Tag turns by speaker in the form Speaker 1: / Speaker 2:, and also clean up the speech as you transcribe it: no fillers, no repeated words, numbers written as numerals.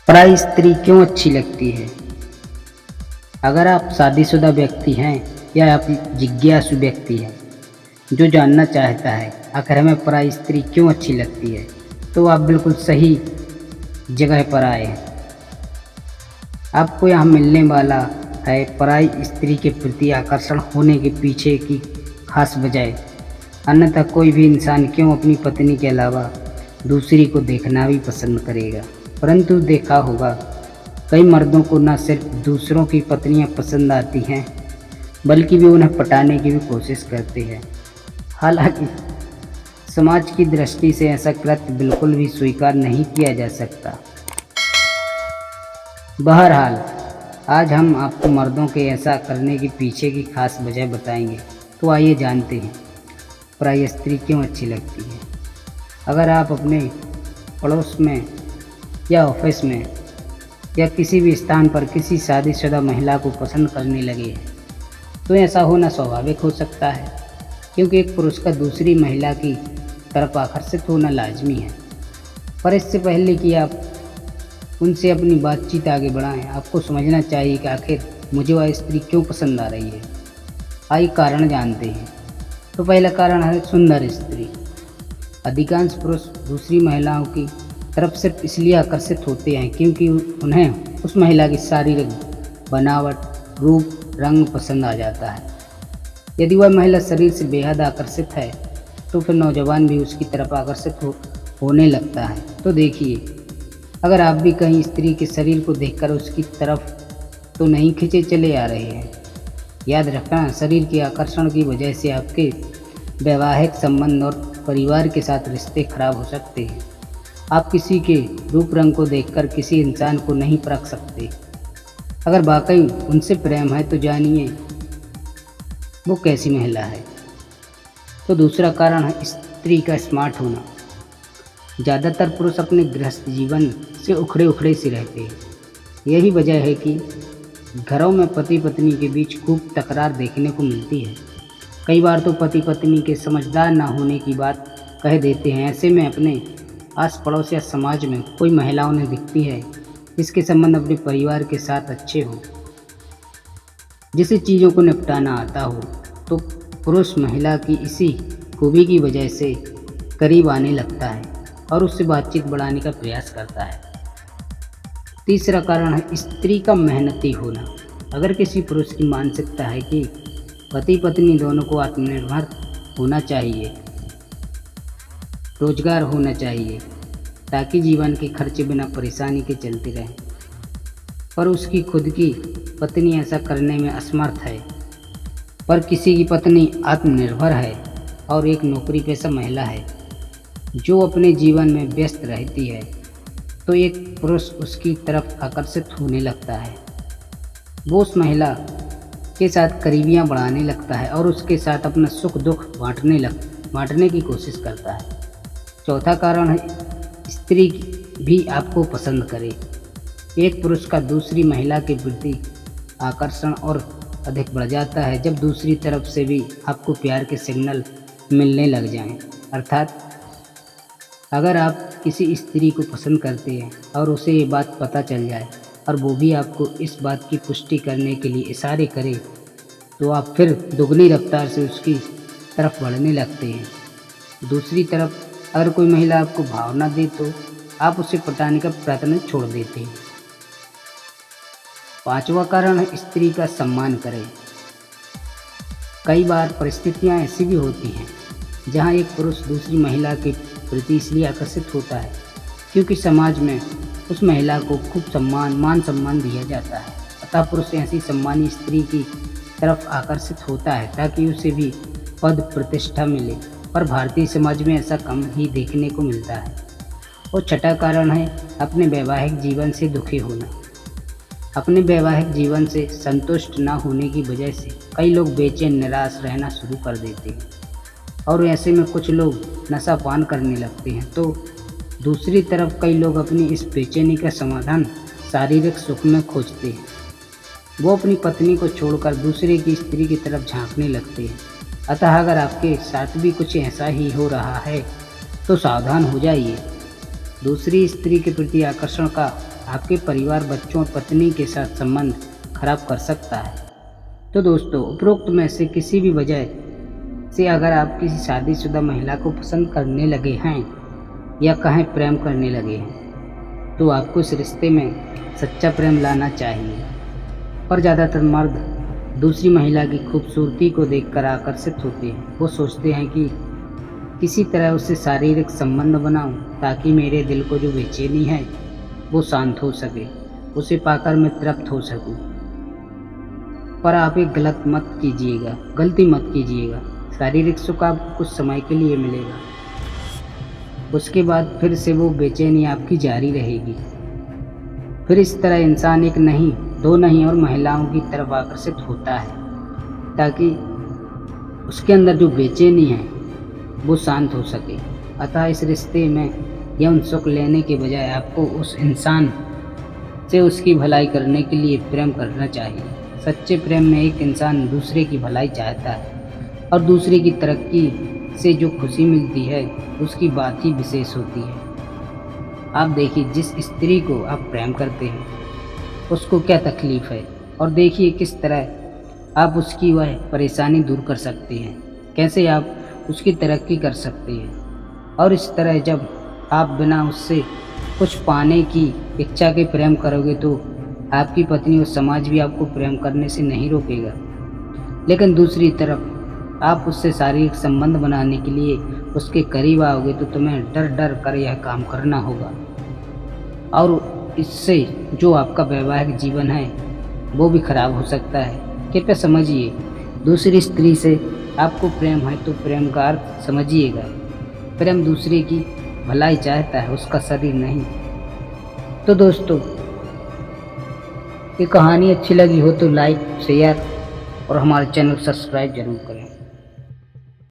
Speaker 1: पराई स्त्री क्यों अच्छी लगती है? अगर आप शादीशुदा व्यक्ति हैं या आप जिज्ञासु व्यक्ति हैं जो जानना चाहता है आखिर हमें पराई स्त्री क्यों अच्छी लगती है, तो आप बिल्कुल सही जगह पर आए हैं। आपको यहाँ मिलने वाला है पराई स्त्री के प्रति आकर्षण होने के पीछे की खास वजह। अन्यथा कोई भी इंसान क्यों अपनी पत्नी के अलावा दूसरी को देखना भी पसंद करेगा। परंतु देखा होगा कई मर्दों को न सिर्फ दूसरों की पत्नियां पसंद आती हैं बल्कि वे उन्हें पटाने की भी कोशिश करते हैं। हालांकि समाज की दृष्टि से ऐसा कृत्य बिल्कुल भी स्वीकार नहीं किया जा सकता। बहरहाल आज हम आपको मर्दों के ऐसा करने के पीछे की खास वजह बताएंगे। तो आइए जानते हैं पराई स्त्री क्यों अच्छी लगती है। अगर आप अपने पड़ोस में या ऑफिस में या किसी भी स्थान पर किसी शादीशुदा महिला को पसंद करने लगे हैं तो ऐसा होना स्वाभाविक हो सकता है, क्योंकि एक पुरुष का दूसरी महिला की तरफ आकर्षित होना लाजमी है। पर इससे पहले कि आप उनसे अपनी बातचीत आगे बढ़ाएं, आपको समझना चाहिए कि आखिर मुझे वह स्त्री क्यों पसंद आ रही है। आइए कारण जानते हैं। तो पहला कारण है सुंदर स्त्री। अधिकांश पुरुष दूसरी महिलाओं की तरफ सिर्फ इसलिए आकर्षित होते हैं क्योंकि उन्हें उस महिला की शारीरिक बनावट, रूप, रंग पसंद आ जाता है। यदि वह महिला शरीर से बेहद आकर्षित है तो फिर नौजवान भी उसकी तरफ आकर्षित होने लगता है। तो देखिए, अगर आप भी कहीं स्त्री के शरीर को देखकर उसकी तरफ तो नहीं खींचे चले आ रहे हैं। याद रखना, शरीर के आकर्षण की वजह से आपके वैवाहिक संबंध और परिवार के साथ रिश्ते खराब हो सकते हैं। आप किसी के रूप रंग को देखकर किसी इंसान को नहीं परख सकते। अगर वाकई उनसे प्रेम है तो जानिए वो कैसी महिला है। तो दूसरा कारण है स्त्री का स्मार्ट होना। ज़्यादातर पुरुष अपने गृहस्थ जीवन से उखड़े उखड़े से रहते हैं। यही वजह है कि घरों में पति पत्नी के बीच खूब तकरार देखने को मिलती है। कई बार तो पति पत्नी के समझदार ना होने की बात कह देते हैं। ऐसे में अपने आस पड़ोस या समाज में कोई महिला उन्हें दिखती है जिसके संबंध अपने परिवार के साथ अच्छे हो, जिसे चीज़ों को निपटाना आता हो, तो पुरुष महिला की इसी खूबी की वजह से करीब आने लगता है और उससे बातचीत बढ़ाने का प्रयास करता है। तीसरा कारण है स्त्री का मेहनती होना। अगर किसी पुरुष की मानसिकता है कि पति पत्नी दोनों को आत्मनिर्भर होना चाहिए, रोजगार होना चाहिए ताकि जीवन के खर्चे बिना परेशानी के चलते रहें, पर उसकी खुद की पत्नी ऐसा करने में असमर्थ है, पर किसी की पत्नी आत्मनिर्भर है और एक नौकरी पेशा महिला है जो अपने जीवन में व्यस्त रहती है, तो एक पुरुष उसकी तरफ आकर्षित होने लगता है। वो उस महिला के साथ करीबियाँ बढ़ाने लगता है और उसके साथ अपना सुख दुख बांटने की कोशिश करता है। चौथा कारण है स्त्री भी आपको पसंद करे। एक पुरुष का दूसरी महिला के प्रति आकर्षण और अधिक बढ़ जाता है जब दूसरी तरफ से भी आपको प्यार के सिग्नल मिलने लग जाएं। अर्थात अगर आप किसी स्त्री को पसंद करते हैं और उसे ये बात पता चल जाए और वो भी आपको इस बात की पुष्टि करने के लिए इशारे करे, तो आप फिर दुगनी रफ्तार से उसकी तरफ बढ़ने लगते हैं। दूसरी तरफ अगर कोई महिला आपको भाव ना दे तो आप उसे पटाने का प्रयत्न छोड़ देते हैं। पांचवा कारण है स्त्री का सम्मान करें। कई बार परिस्थितियां ऐसी भी होती हैं जहां एक पुरुष दूसरी महिला के प्रति इसलिए आकर्षित होता है क्योंकि समाज में उस महिला को खूब मान सम्मान दिया जाता है। अतः पुरुष ऐसी सम्मानी स्त्री की तरफ आकर्षित होता है ताकि उसे भी पद प्रतिष्ठा मिले, पर भारतीय समाज में ऐसा कम ही देखने को मिलता है। और छठा कारण है अपने वैवाहिक जीवन से दुखी होना। अपने वैवाहिक जीवन से संतुष्ट न होने की वजह से कई लोग बेचैन निराश रहना शुरू कर देते हैं और ऐसे में कुछ लोग नशा पान करने लगते हैं। तो दूसरी तरफ कई लोग अपनी इस बेचैनी का समाधान शारीरिक सुख में खोजते हैं। वो अपनी पत्नी को छोड़कर दूसरे की स्त्री की तरफ झांकने लगते हैं। अतः अगर आपके साथ भी कुछ ऐसा ही हो रहा है तो सावधान हो जाइए। दूसरी स्त्री के प्रति आकर्षण का आपके परिवार, बच्चों और पत्नी के साथ संबंध खराब कर सकता है। तो दोस्तों, उपरोक्त में से किसी भी वजह से अगर आप किसी शादीशुदा महिला को पसंद करने लगे हैं या कहें प्रेम करने लगे हैं, तो आपको इस रिश्ते में सच्चा प्रेम लाना चाहिए। पर ज़्यादातर मर्द दूसरी महिला की खूबसूरती को देखकर आकर्षित होते हैं। वो सोचते हैं कि किसी तरह उससे शारीरिक संबंध बनाऊं ताकि मेरे दिल को जो बेचैनी है वो शांत हो सके, उसे पाकर मैं तृप्त हो सकूं। पर आप एक गलती मत कीजिएगा। शारीरिक सुख आपको कुछ समय के लिए मिलेगा, उसके बाद फिर से वो बेचैनी आपकी जारी रहेगी। फिर इस तरह इंसान एक नहीं, दो नहीं और महिलाओं की तरफ आकर्षित होता है ताकि उसके अंदर जो बेचैनी है वो शांत हो सके। अतः इस रिश्ते में यौन सुख लेने के बजाय आपको उस इंसान से उसकी भलाई करने के लिए प्रेम करना चाहिए। सच्चे प्रेम में एक इंसान दूसरे की भलाई चाहता है और दूसरे की तरक्की से जो खुशी मिलती है उसकी बात ही विशेष होती है। आप देखिए, जिस स्त्री को आप प्रेम करते हैं उसको क्या तकलीफ़ है, और देखिए किस तरह आप उसकी वह परेशानी दूर कर सकते हैं, कैसे आप उसकी तरक्की कर सकते हैं। और इस तरह जब आप बिना उससे कुछ पाने की इच्छा के प्रेम करोगे तो आपकी पत्नी और समाज भी आपको प्रेम करने से नहीं रोकेगा। लेकिन दूसरी तरफ आप उससे शारीरिक संबंध बनाने के लिए उसके करीब आओगे तो तुम्हें डर डर कर यह काम करना होगा, और इससे जो आपका वैवाहिक जीवन है वो भी खराब हो सकता है। कृपया समझिए, दूसरी स्त्री से आपको प्रेम है तो प्रेम का अर्थ समझिएगा। प्रेम दूसरे की भलाई चाहता है, उसका शरीर नहीं। तो दोस्तों, ये कहानी अच्छी लगी हो तो लाइक, शेयर और हमारे चैनल को सब्सक्राइब जरूर करें।